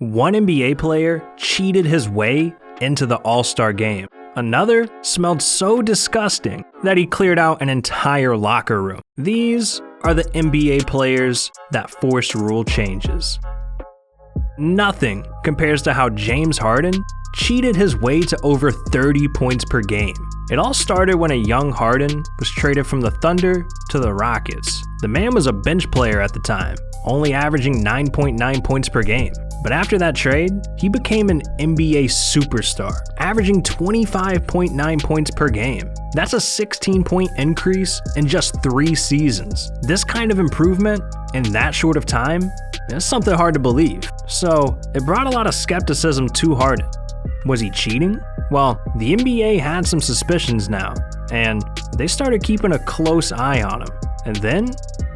One NBA player cheated his way into the All-Star game. Another smelled so disgusting that he cleared out an entire locker room. These are the NBA players that forced rule changes. Nothing compares to how James Harden cheated his way to over 30 points per game. It all started when a young Harden was traded from the Thunder to the Rockets. The man was a bench player at the time, only averaging 9.9 points per game. But after that trade, he became an NBA superstar, averaging 25.9 points per game. That's a 16-point increase in just 3 seasons. This kind of improvement in that short of time is something hard to believe. So it brought a lot of skepticism to Harden. Was he cheating? Well, the NBA had some suspicions now, and they started keeping a close eye on him. And then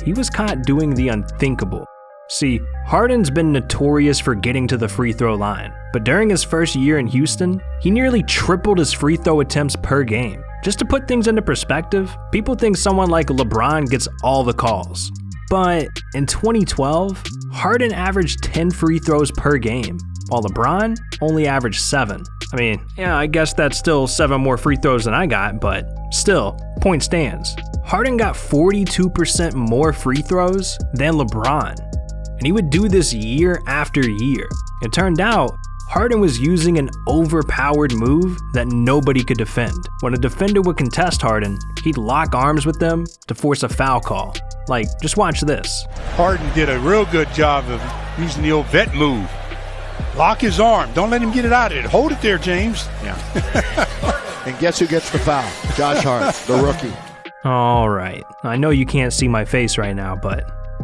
he was caught doing the unthinkable. See, Harden's been notorious for getting to the free throw line, but during his first year in Houston, he nearly tripled his free throw attempts per game. Just to put things into perspective, people think someone like LeBron gets all the calls. But in 2012, Harden averaged 10 free throws per game, while LeBron only averaged 7. I mean, yeah, I guess that's still 7 more free throws than I got, but still, point stands. Harden got 42% more free throws than LeBron. And he would do this year after year. It turned out, Harden was using an overpowered move that nobody could defend. When a defender would contest Harden, he'd lock arms with them to force a foul call. Like, just watch this. Harden did a real good job of using the old vet move. Lock his arm. Don't let him get it out of it. Hold it there, James. Yeah. And guess who gets the foul? Josh Hart, the rookie. All right. I know you can't see my face right now, but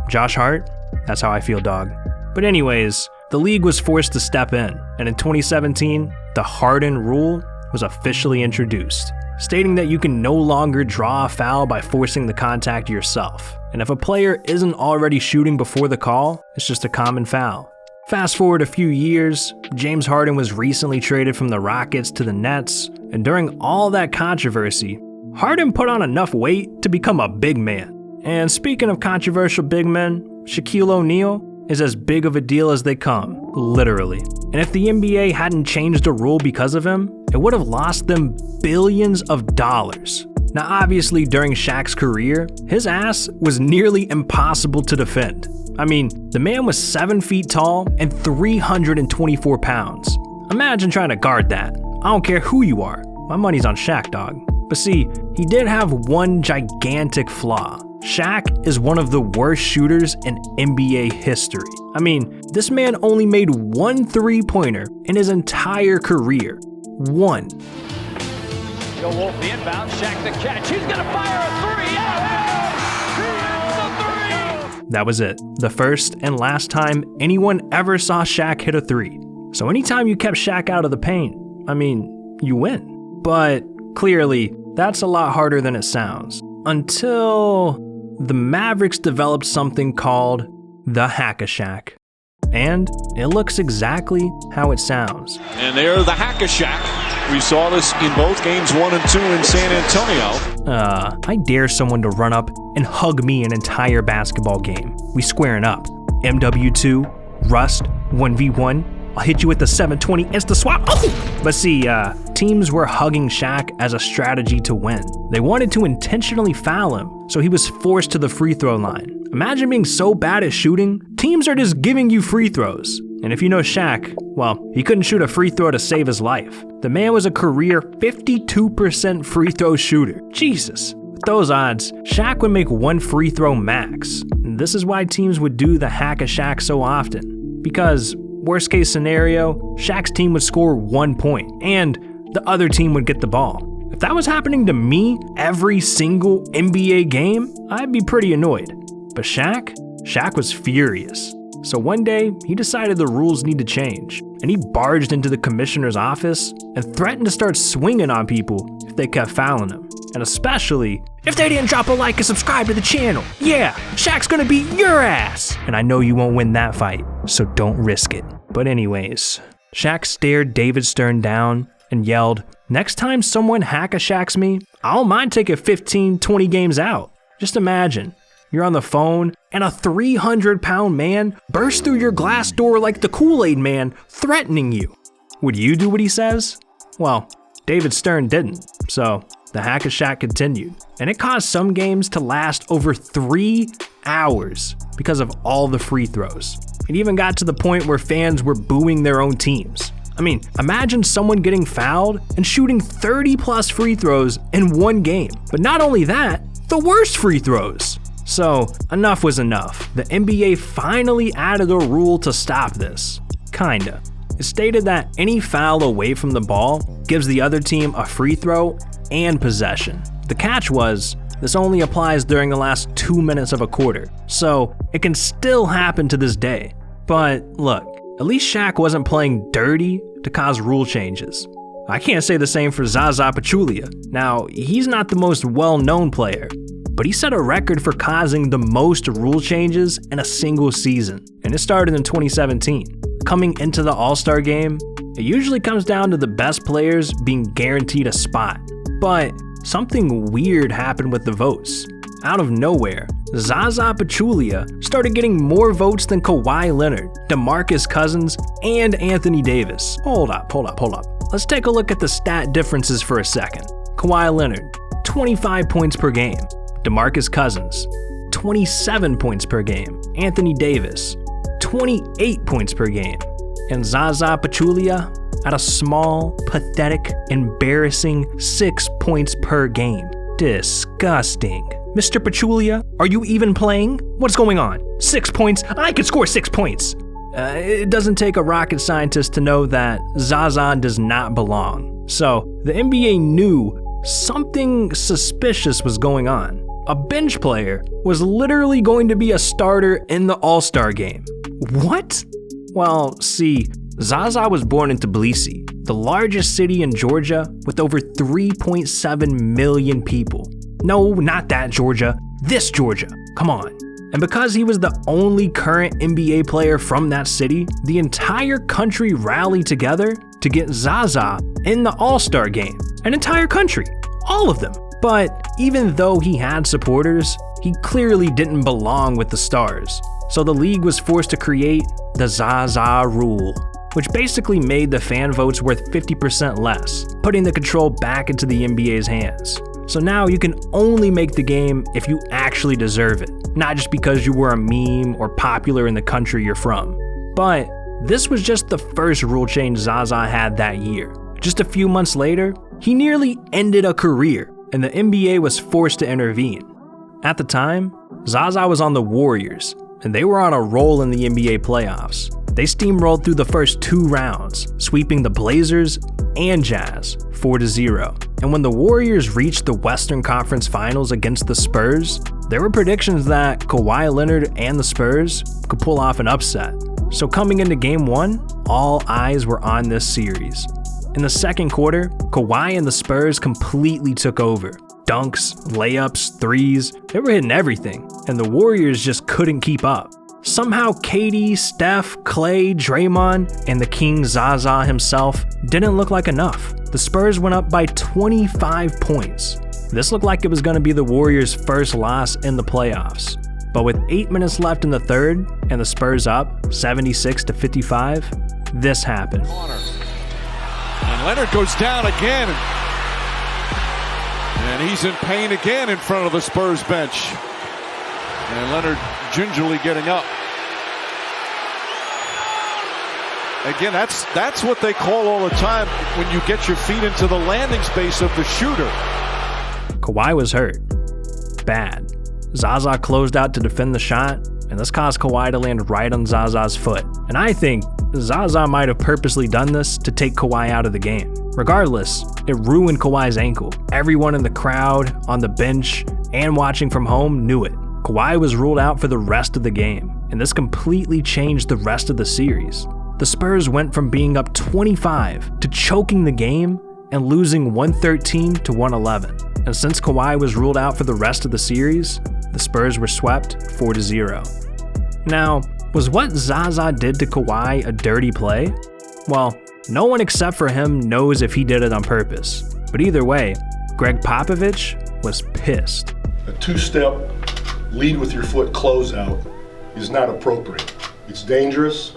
Josh Hart? That's how I feel, dog. But anyways, the league was forced to step in, and in 2017, the Harden Rule was officially introduced, stating that you can no longer draw a foul by forcing the contact yourself. And if a player isn't already shooting before the call, it's just a common foul. Fast forward a few years, James Harden was recently traded from the Rockets to the Nets, and during all that controversy, Harden put on enough weight to become a big man. And speaking of controversial big men, Shaquille O'Neal is as big of a deal as they come, literally. And if the NBA hadn't changed a rule because of him, it would have lost them billions of dollars. Now obviously during Shaq's career, his ass was nearly impossible to defend. I mean, the man was 7 feet tall and 324 pounds. Imagine trying to guard that. I don't care who you are. My money's on Shaq, dog. But see, he did have one gigantic flaw. Shaq is one of the worst shooters in NBA history. I mean, this man only made 1 three-pointer in his entire career. 1. Joe Wolf, the inbound, Shaq the catch. He's gonna fire a 3. He hits the 3. That was it. The first and last time anyone ever saw Shaq hit a 3. So anytime you kept Shaq out of the paint, I mean, you win. But clearly, that's a lot harder than it sounds. Until the Mavericks developed something called the HackaShack. And it looks exactly how it sounds. And there, the HackaShack. We saw this in both games 1 and 2 in San Antonio. I dare someone to run up and hug me an entire basketball game. We squaring up. MW2, Rust, 1v1. I'll hit you with the 720 insta swap. Oh! But see, teams were hugging Shaq as a strategy to win. They wanted to intentionally foul him, so he was forced to the free throw line. Imagine being so bad at shooting, teams are just giving you free throws. And if you know Shaq, well, he couldn't shoot a free throw to save his life. The man was a career 52% free throw shooter. Jesus. With those odds, Shaq would make 1 free throw max. And this is why teams would do the Hack-a-Shack so often. Because worst case scenario, Shaq's team would score 1 point, and the other team would get the ball. If that was happening to me every single NBA game, I'd be pretty annoyed. But Shaq was furious. So one day, he decided the rules need to change, and he barged into the commissioner's office and threatened to start swinging on people if they kept fouling him. And especially if they didn't drop a like and subscribe to the channel. Yeah, Shaq's gonna beat your ass! And I know you won't win that fight, so don't risk it. But anyways, Shaq stared David Stern down and yelled, "Next time someone hack-a-shacks me, I don't mind taking 15, 20 games out." Just imagine, you're on the phone, and a 300-pound man bursts through your glass door like the Kool-Aid man, threatening you. Would you do what he says? Well, David Stern didn't, so the HackaShack continued, and it caused some games to last over 3 hours because of all the free throws. It even got to the point where fans were booing their own teams. I mean, imagine someone getting fouled and shooting 30+ free throws in one game. But not only that, the worst free throws. So, enough was enough. The NBA finally added a rule to stop this. Kinda. It stated that any foul away from the ball gives the other team a free throw and possession. The catch was, this only applies during the last 2 minutes of a quarter, so it can still happen to this day. But look, at least Shaq wasn't playing dirty to cause rule changes. I can't say the same for Zaza Pachulia. Now, he's not the most well-known player, but he set a record for causing the most rule changes in a single season, and it started in 2017. Coming into the All-Star game, it usually comes down to the best players being guaranteed a spot. But something weird happened with the votes. Out of nowhere, Zaza Pachulia started getting more votes than Kawhi Leonard, DeMarcus Cousins, and Anthony Davis. Hold up. Let's take a look at the stat differences for a second. Kawhi Leonard, 25 points per game. DeMarcus Cousins, 27 points per game. Anthony Davis, 28 points per game. And Zaza Pachulia at a small, pathetic, embarrassing 6 points per game. Disgusting. Mr. Pachulia, are you even playing? What's going on? 6 points? I could score 6 points. It doesn't take a rocket scientist to know that Zaza does not belong. So the NBA knew something suspicious was going on. A bench player was literally going to be a starter in the All-Star game. What? Well, see, Zaza was born in Tbilisi, the largest city in Georgia with over 3.7 million people. No, not that Georgia, this Georgia, come on. And because he was the only current NBA player from that city, the entire country rallied together to get Zaza in the All-Star game. An entire country, all of them. But even though he had supporters, he clearly didn't belong with the stars. So the league was forced to create the Zaza Rule, which basically made the fan votes worth 50% less, putting the control back into the NBA's hands. So now you can only make the game if you actually deserve it, not just because you were a meme or popular in the country you're from. But this was just the first rule change Zaza had that year. Just a few months later, he nearly ended a career, and the NBA was forced to intervene. At the time, Zaza was on the Warriors, and they were on a roll in the NBA playoffs. They steamrolled through the first 2 rounds, sweeping the Blazers and Jazz 4-0. And when the Warriors reached the Western Conference Finals against the Spurs, there were predictions that Kawhi Leonard and the Spurs could pull off an upset. So coming into Game 1, all eyes were on this series. In the second quarter, Kawhi and the Spurs completely took over. Dunks, layups, threes, they were hitting everything, and the Warriors just couldn't keep up. Somehow KD, Steph, Clay, Draymond, and the King Zaza himself didn't look like enough. The Spurs went up by 25 points. This looked like it was going to be the Warriors' first loss in the playoffs. But with 8 minutes left in the third, and the Spurs up 76-55, this happened. And Leonard goes down again. And he's in pain again in front of the Spurs bench. And Leonard gingerly getting up. Again, that's what they call all the time when you get your feet into the landing space of the shooter. Kawhi was hurt. Bad. Zaza closed out to defend the shot, and this caused Kawhi to land right on Zaza's foot. And I think Zaza might have purposely done this to take Kawhi out of the game. Regardless, it ruined Kawhi's ankle. Everyone in the crowd, on the bench, and watching from home knew it. Kawhi was ruled out for the rest of the game, and this completely changed the rest of the series. The Spurs went from being up 25 to choking the game and losing 113-111. And since Kawhi was ruled out for the rest of the series, the Spurs were swept 4-0. Now, was what Zaza did to Kawhi a dirty play? Well, no one except for him knows if he did it on purpose. But either way, Greg Popovich was pissed. A two-step lead with your foot closeout is not appropriate. It's dangerous,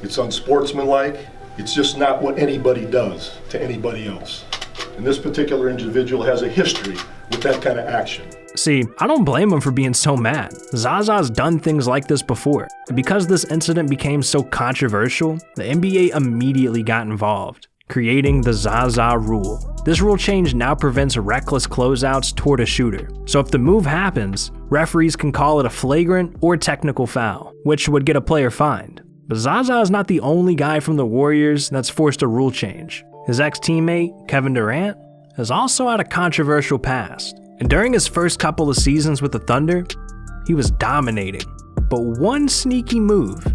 it's unsportsmanlike, it's just not what anybody does to anybody else. And this particular individual has a history with that kind of action. See, I don't blame him for being so mad. Zaza's done things like this before. And because this incident became so controversial, the NBA immediately got involved, creating the Zaza Rule. This rule change now prevents reckless closeouts toward a shooter. So if the move happens, referees can call it a flagrant or technical foul, which would get a player fined. But Zaza is not the only guy from the Warriors that's forced a rule change. His ex-teammate, Kevin Durant, has also had a controversial past. And during his first couple of seasons with the Thunder, he was dominating. But one sneaky move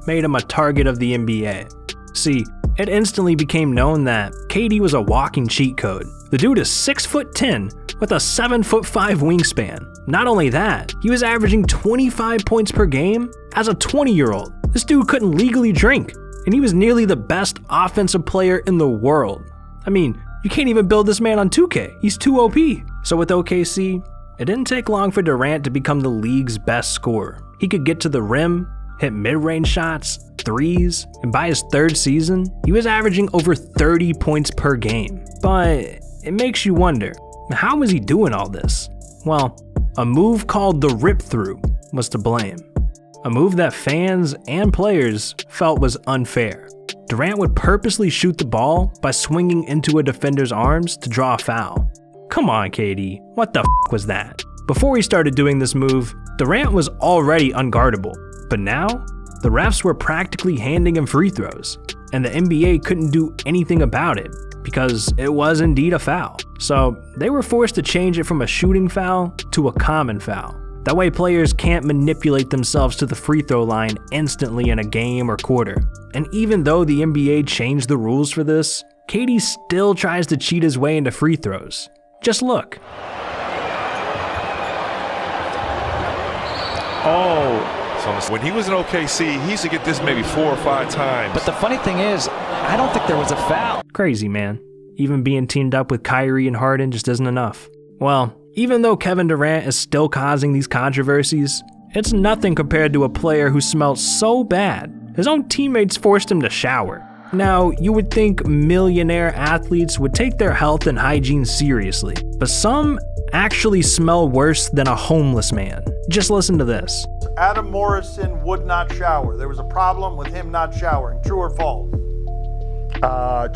made him a target of the NBA. See, it instantly became known that KD was a walking cheat code. The dude is 6'10" with a 7'5" wingspan. Not only that, he was averaging 25 points per game as a 20-year-old. This dude couldn't legally drink, and he was nearly the best offensive player in the world. I mean, you can't even build this man on 2K. He's too OP. So with OKC, it didn't take long for Durant to become the league's best scorer. He could get to the rim, hit mid-range shots, threes, and by his third season, he was averaging over 30 points per game. But it makes you wonder, how was he doing all this? Well, a move called the rip-through was to blame. A move that fans and players felt was unfair. Durant would purposely shoot the ball by swinging into a defender's arms to draw a foul. Come on, KD, what the f was that? Before he started doing this move, Durant was already unguardable, but now, the refs were practically handing him free throws, and the NBA couldn't do anything about it because it was indeed a foul. So they were forced to change it from a shooting foul to a common foul. That way players can't manipulate themselves to the free throw line instantly in a game or quarter. And even though the NBA changed the rules for this, KD still tries to cheat his way into free throws. Just look. So when he was in OKC, he used to get this maybe 4 or 5 times. But the funny thing is, I don't think there was a foul. Crazy, man. Even being teamed up with Kyrie and Harden just isn't enough. Well, even though Kevin Durant is still causing these controversies, it's nothing compared to a player who smelled so bad, his own teammates forced him to shower. Now, you would think millionaire athletes would take their health and hygiene seriously, but some actually smell worse than a homeless man. Just listen to this. Adam Morrison would not shower. There was a problem with him not showering. True or false?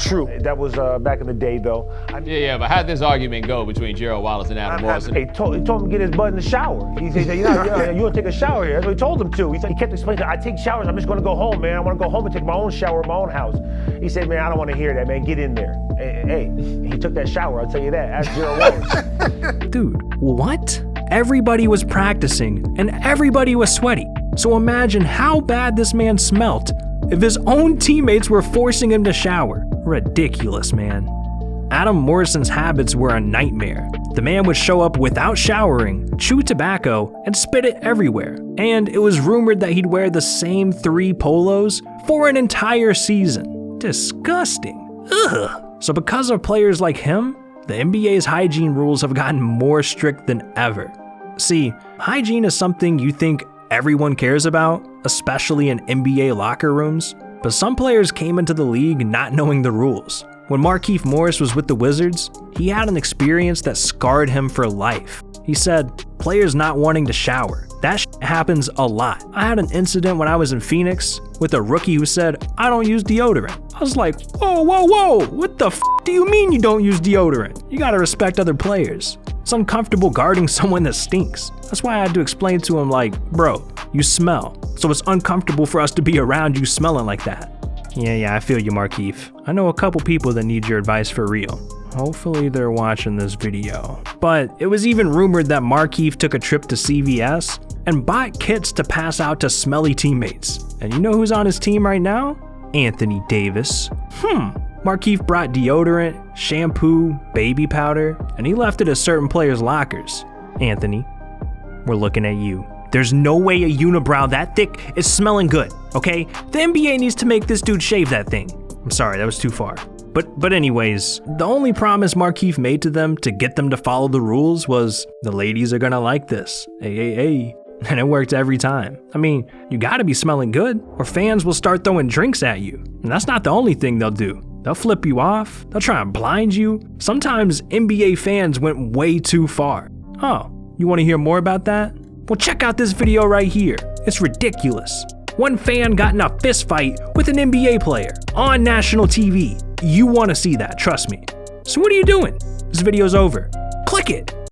True. That was back in the day, though. Yeah, but how'd this argument go between Gerald Wallace and Adam Morrison? He told him to get his butt in the shower. He said, you don't take a shower here. That's what he told him to. He kept explaining, I take showers. I'm just going to go home, man. I want to go home and take my own shower in my own house. He said, man, I don't want to hear that, man. Get in there. Hey, he took that shower. I'll tell you that. Ask Gerald Wallace. Dude, what? Everybody was practicing, and everybody was sweaty. So imagine how bad this man smelt if his own teammates were forcing him to shower. Ridiculous, man. Adam Morrison's habits were a nightmare. The man would show up without showering, chew tobacco, and spit it everywhere. And it was rumored that he'd wear the same 3 polos for an entire season. Disgusting. Ugh. So because of players like him, the NBA's hygiene rules have gotten more strict than ever. See, hygiene is something you think everyone cares about, especially in NBA locker rooms, but some players came into the league not knowing the rules. When Markieff Morris was with the Wizards, he had an experience that scarred him for life. He said, players not wanting to shower. That happens a lot. I had an incident when I was in Phoenix with a rookie who said, I don't use deodorant. I was like, whoa, what the f do you mean you don't use deodorant? You gotta respect other players. It's uncomfortable guarding someone that stinks. That's why I had to explain to him like, bro, you smell. So it's uncomfortable for us to be around you smelling like that. Yeah, I feel you, Markieff. I know a couple people that need your advice for real. Hopefully they're watching this video. But it was even rumored that Markieff took a trip to CVS and bought kits to pass out to smelly teammates. And you know who's on his team right now? Anthony Davis. Markieff brought deodorant, shampoo, baby powder, and he left it at certain players' lockers. Anthony, we're looking at you. There's no way a unibrow that thick is smelling good, okay? The NBA needs to make this dude shave that thing. I'm sorry, that was too far. But anyways, the only promise Markieff made to them to get them to follow the rules was the ladies are gonna like this. Hey. And it worked every time. I mean, you gotta be smelling good or fans will start throwing drinks at you. And that's not the only thing they'll do. They'll flip you off. They'll try and blind you. Sometimes NBA fans went way too far. Oh, you wanna hear more about that? Well, check out this video right here. It's ridiculous. One fan got in a fist fight with an NBA player on national TV. You wanna see that, trust me. So what are you doing? This video's over. Click it.